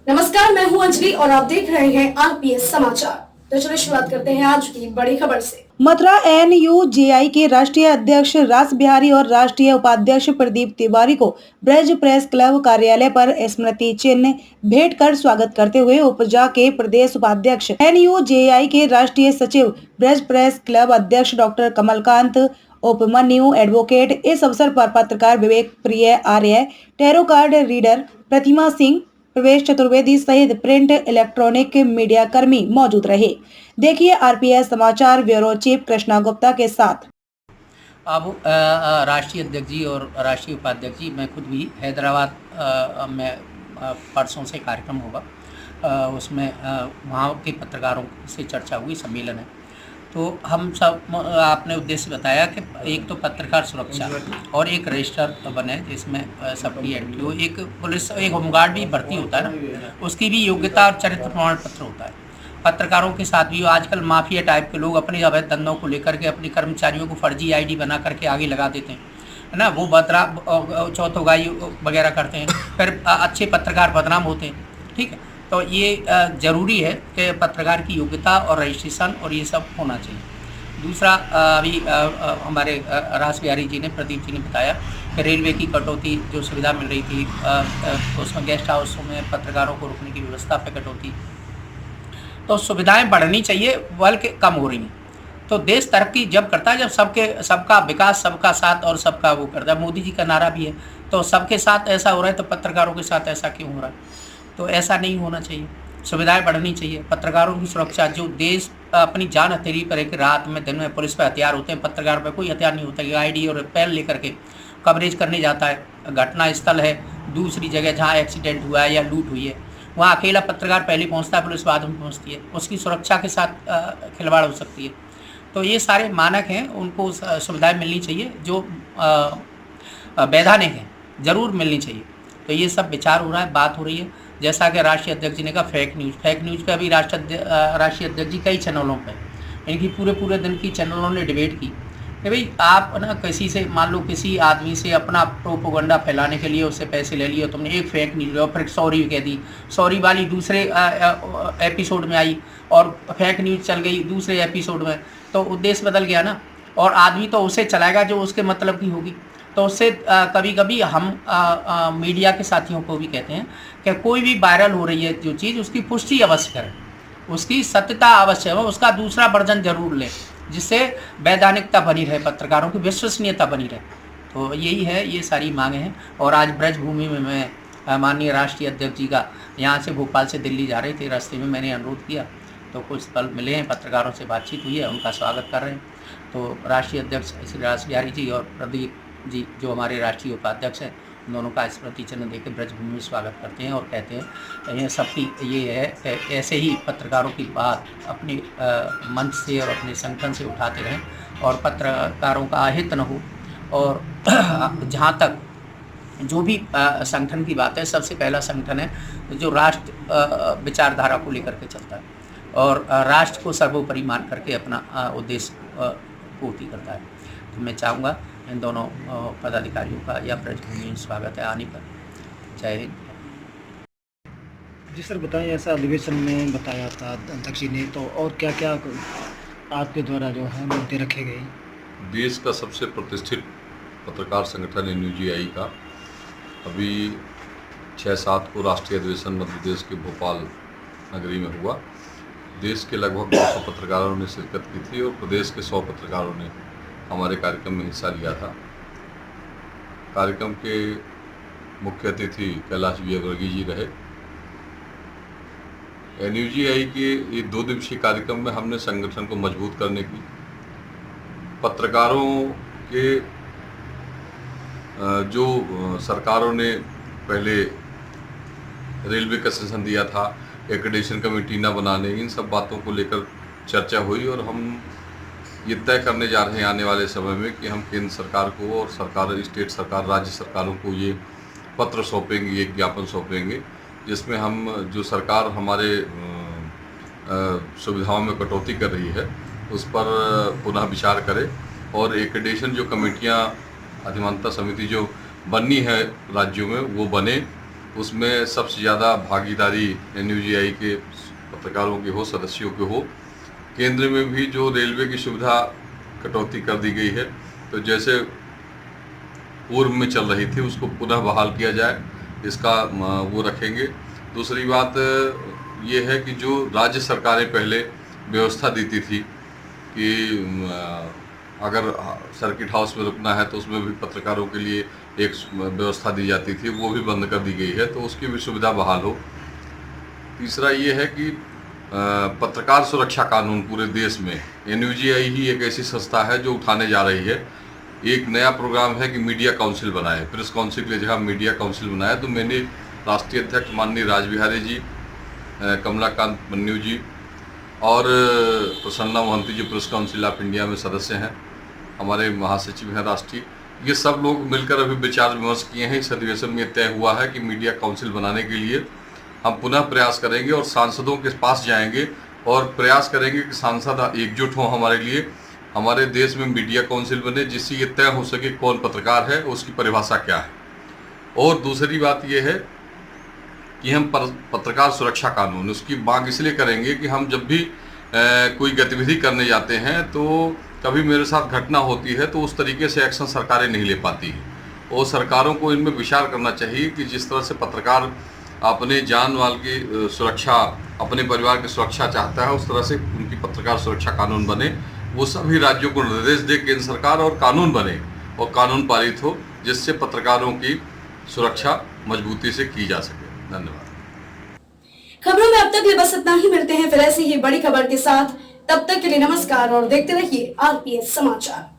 नमस्कार, मैं हूं अंजलि और आप देख रहे हैं आरपीएस समाचार। तो चलिए शुरुआत करते हैं आज की बड़ी खबर से। मथुरा एनयूजेआई के राष्ट्रीय अध्यक्ष रास बिहारी और राष्ट्रीय उपाध्यक्ष प्रदीप तिवारी को ब्रज प्रेस क्लब कार्यालय पर स्मृति चिन्ह भेंट कर स्वागत करते हुए उपजा के प्रदेश उपाध्यक्ष एनयूजेआई के राष्ट्रीय सचिव ब्रज प्रेस क्लब अध्यक्ष डॉक्टर कमलकांत उपमन्यु एडवोकेट, इस अवसर पर पत्रकार विवेक प्रिय आर्य, टैरो कार्ड रीडर प्रतिमा सिंह, प्रवेश चतुर्वेदी सहित प्रिंट इलेक्ट्रॉनिक मीडिया कर्मी मौजूद रहे। देखिए आरपीएस समाचार ब्यूरो चीफ कृष्णा गुप्ता के साथ। अब राष्ट्रीय अध्यक्ष जी और राष्ट्रीय उपाध्यक्ष जी, मैं खुद भी हैदराबाद में परसों से कार्यक्रम होगा, उसमें वहाँ के पत्रकारों से चर्चा हुई, सम्मेलन है। तो हम सब आपने उद्देश्य बताया कि एक तो पत्रकार सुरक्षा और एक रजिस्टर बने जिसमें सबकी एंट्री हो। एक पुलिस, एक होमगार्ड भी भर्ती होता है ना, उसकी भी योग्यता और चरित्र प्रमाण पत्र होता है। पत्रकारों के साथ भी आजकल माफिया टाइप के लोग अपने अवैध धंधों को लेकर के अपने कर्मचारियों को फर्जी आईडी बना करके आगे लगा देते हैं, है ना। वो बतरा चौथोगाई वगैरह करते हैं, फिर अच्छे पत्रकार बदनाम होते हैं। ठीक है, तो ये ज़रूरी है कि पत्रकार की योग्यता और रजिस्ट्रेशन और ये सब होना चाहिए। दूसरा, अभी हमारे रास बिहारी जी ने, प्रदीप जी ने बताया कि रेलवे की कटौती जो सुविधा मिल रही थी, उसमें गेस्ट हाउसों में पत्रकारों को रुकने की व्यवस्था पे कटौती, तो सुविधाएं बढ़नी चाहिए बल्कि कम हो रही हैं। तो देश तरक्की जब करता है जब सबका विकास, सबका साथ और सबका वो करता है। मोदी जी का नारा भी है, तो सबके साथ ऐसा हो रहा है तो पत्रकारों के साथ ऐसा क्यों हो रहा है? तो ऐसा नहीं होना चाहिए, सुविधाएं बढ़नी चाहिए। पत्रकारों की सुरक्षा, जो देश अपनी जान हथेली पर है कि रात में दिन में पुलिस पर हथियार होते हैं, पत्रकार पर कोई हथियार नहीं होता कि आईडी और पेन लेकर के कवरेज करने जाता है। घटना स्थल है दूसरी जगह जहाँ एक्सीडेंट हुआ है या लूट हुई है, वहाँ अकेला पत्रकार पहले पहुँचता है, पुलिस बाद में पहुँचती है, उसकी सुरक्षा के साथ खिलवाड़ हो सकती है। तो ये सारे मानक हैं, उनको सुविधाएं मिलनी चाहिए जो वैधानिक हैं, ज़रूर मिलनी चाहिए। तो ये सब विचार हो रहा है, बात हो रही है। जैसा कि राष्ट्रीय अध्यक्ष जी ने कहा, फेक न्यूज़ पे अभी राष्ट्रीय अध्यक्ष जी कई चैनलों पे, इनकी पूरे दिन की चैनलों ने डिबेट की कि भाई आप ना किसी से, मान लो किसी आदमी से अपना प्रोपोगंडा फैलाने के लिए उससे पैसे ले लिए, तुमने एक फेक न्यूज़ और फिर सॉरी कह दी, सॉरी वाली दूसरे एपिसोड में आई और फेक न्यूज़ चल गई दूसरे एपिसोड में, तो उद्देश्य बदल गया ना। और आदमी तो उसे चलाएगा जो उसके मतलब की होगी। तो उससे कभी कभी हम मीडिया के साथियों को भी कहते हैं कि कोई भी वायरल हो रही है जो चीज़, उसकी पुष्टि अवश्य करें, उसकी सत्यता अवश्य हो, उसका दूसरा वर्जन जरूर लें, जिससे वैधानिकता बनी रहे, पत्रकारों की विश्वसनीयता बनी रहे। तो यही है, ये सारी मांगे हैं। और आज ब्रजभूमि में मैं माननीय राष्ट्रीय अध्यक्ष जी का, यहाँ से भोपाल से दिल्ली जा रहे थे, रास्ते में मैंने अनुरोध किया तो कुछ पल मिले हैं, पत्रकारों से बातचीत हुई है, उनका स्वागत कर रहे हैं। तो राष्ट्रीय अध्यक्ष श्री रास बिहारी जी और प्रदीप जी जो हमारे राष्ट्रीय उपाध्यक्ष हैं, दोनों का स्मृति चिन्ह देकर ब्रजभूमि में स्वागत करते हैं और कहते हैं ये सबकी ये है कि ऐसे ही पत्रकारों की बात अपने मंच से और अपने संगठन से उठाते रहें और पत्रकारों का अहित न हो। और जहाँ तक जो भी संगठन की बात है, सबसे पहला संगठन है जो राष्ट्र विचारधारा को लेकर के चलता है और राष्ट्र को सर्वोपरि मान करके अपना उद्देश्य पूर्ति करता है। तो मैं चाहूँगा इन दोनों पदाधिकारियों का या ब्रजभूमि में स्वागत है आने पर। जय हिंद। जी सर, बताएं, ऐसा अधिवेशन में बताया था अध्यक्ष जी ने, तो और क्या क्या आपके द्वारा जो है मुद्दे रखे गए? देश का सबसे प्रतिष्ठित पत्रकार संगठन एनयूजेआई का अभी 6-7 को राष्ट्रीय अधिवेशन मध्य प्रदेश के भोपाल नगरी में हुआ। देश के लगभग 200 पत्रकारों ने शिरकत की थी और प्रदेश के 100 पत्रकारों ने हमारे कार्यक्रम में हिस्सा लिया था। कार्यक्रम के मुख्य अतिथि कैलाश विजयवर्गीय जी रहे। एनयूजेआई के ये 2 दिवसीय कार्यक्रम में हमने संगठन को मजबूत करने की, पत्रकारों के जो सरकारों ने पहले रेलवे का सेशन दिया था, एक्रेडिटेशन कमेटी न बनाने, इन सब बातों को लेकर चर्चा हुई और हम ये तय करने जा रहे हैं आने वाले समय में कि हम केंद्र सरकार को और सरकार, स्टेट सरकार, राज्य सरकारों को ये पत्र सौंपेंगे, ये ज्ञापन सौंपेंगे, जिसमें हम जो सरकार हमारे सुविधाओं में कटौती कर रही है उस पर पुनः विचार करे और एक्रेडिटेशन जो कमेटियाँ, अधिमानता समिति जो बननी है राज्यों में, वो बने, उसमें सबसे ज़्यादा भागीदारी NUGI के पत्रकारों की हो, सदस्यों की हो। केंद्र में भी जो रेलवे की सुविधा कटौती कर दी गई है, तो जैसे पूर्व में चल रही थी उसको पुनः बहाल किया जाए, इसका वो रखेंगे। दूसरी बात ये है कि जो राज्य सरकारें पहले व्यवस्था देती थी कि अगर सर्किट हाउस में रुकना है तो उसमें भी पत्रकारों के लिए एक व्यवस्था दी जाती थी, वो भी बंद कर दी गई है, तो उसकी भी सुविधा बहाल हो। तीसरा ये है कि पत्रकार सुरक्षा कानून पूरे देश में NUGI ही एक ऐसी संस्था है जो उठाने जा रही है। एक नया प्रोग्राम है कि मीडिया काउंसिल बनाए, प्रेस काउंसिल की जगह मीडिया काउंसिल बनाए। तो मैंने राष्ट्रीय अध्यक्ष माननीय रासबिहारी जी, कमलाकांत मन्यू जी और प्रसन्ना मोहंती जी प्रेस काउंसिल ऑफ इंडिया में सदस्य हैं, हमारे महासचिव हैं राष्ट्रीय, ये सब लोग मिलकर अभी विचार विमर्श किए हैं। इस अधिवेशन में तय हुआ है कि मीडिया काउंसिल बनाने के लिए हम पुनः प्रयास करेंगे और सांसदों के पास जाएंगे और प्रयास करेंगे कि सांसद एकजुट हों हमारे लिए, हमारे देश में मीडिया काउंसिल बने जिससे ये तय हो सके कौन पत्रकार है, उसकी परिभाषा क्या है। और दूसरी बात ये है कि हम पत्रकार सुरक्षा कानून, उसकी मांग इसलिए करेंगे कि हम जब भी कोई गतिविधि करने जाते हैं तो कभी मेरे साथ घटना होती है तो उस तरीके से एक्शन सरकारें नहीं ले पाती हैं, और सरकारों को इनमें विचार करना चाहिए कि जिस तरह से पत्रकार अपने जान माल की सुरक्षा, अपने परिवार की सुरक्षा चाहता है, उस तरह से उनकी पत्रकार सुरक्षा कानून बने। वो सभी राज्यों को निर्देश दे केंद्र सरकार और कानून बने और कानून पारित हो जिससे पत्रकारों की सुरक्षा मजबूती से की जा सके। धन्यवाद। खबरों में अब तक बस इतना ही। मिलते हैं फिर ऐसी ही बड़ी खबर के साथ, तब तक के लिए नमस्कार और देखते रहिए RPS समाचार।